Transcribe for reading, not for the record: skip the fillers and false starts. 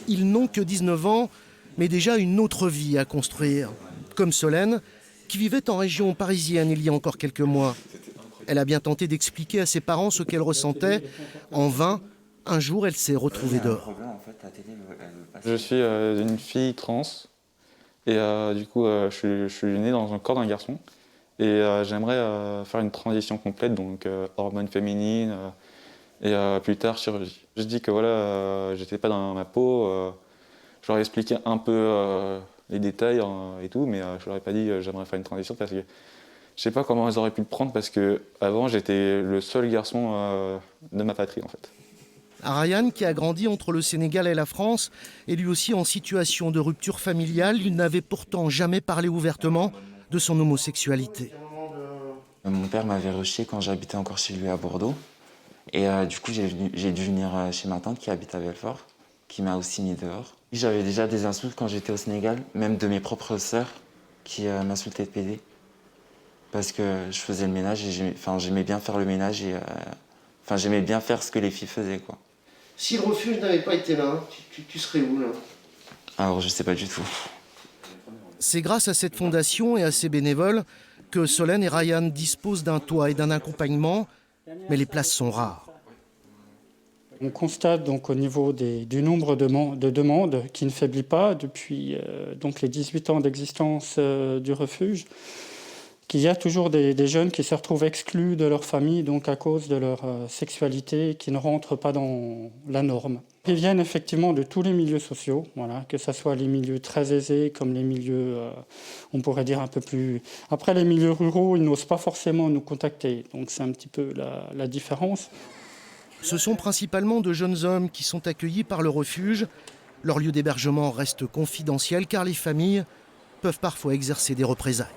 Ils n'ont que 19 ans, mais déjà une autre vie à construire. Comme Solène, qui vivait en région parisienne il y a encore quelques mois. Elle a bien tenté d'expliquer à ses parents ce qu'elle ressentait. En vain, un jour, elle s'est retrouvée dehors. Je suis une fille trans et du coup je suis né dans un corps d'un garçon et j'aimerais faire une transition complète, donc hormones féminines et plus tard chirurgie. Je dis que voilà, j'étais pas dans ma peau, je leur ai expliqué un peu les détails et tout, mais je leur ai pas dit j'aimerais faire une transition parce que je sais pas comment ils auraient pu le prendre parce que avant j'étais le seul garçon de ma patrie en fait. Ryan, qui a grandi entre le Sénégal et la France, est lui aussi en situation de rupture familiale. Il n'avait pourtant jamais parlé ouvertement de son homosexualité. Mon père m'avait rejeté quand j'habitais encore chez lui à Bordeaux. Et du coup, j'ai dû venir chez ma tante qui habite à Belfort, qui m'a aussi mis dehors. J'avais déjà des insultes quand j'étais au Sénégal, même de mes propres sœurs qui m'insultaient de pédé. Parce que je faisais le ménage et j'aimais bien faire le ménage et j'aimais bien faire ce que les filles faisaient, quoi. Si le refuge n'avait pas été là, tu serais où là? Alors, je sais pas du tout. C'est grâce à cette fondation et à ses bénévoles que Solène et Ryan disposent d'un toit et d'un accompagnement, mais les places sont rares. On constate donc au niveau du nombre de demandes qui ne faiblit pas depuis donc les 18 ans d'existence du refuge, qu'il y a toujours des jeunes qui se retrouvent exclus de leur famille donc à cause de leur sexualité, qui ne rentrent pas dans la norme. Ils viennent effectivement de tous les milieux sociaux, voilà, que ce soit les milieux très aisés comme les milieux, on pourrait dire un peu plus... Après, les milieux ruraux, ils n'osent pas forcément nous contacter, donc c'est un petit peu la différence. Ce sont principalement de jeunes hommes qui sont accueillis par le refuge. Leur lieu d'hébergement reste confidentiel car les familles peuvent parfois exercer des représailles.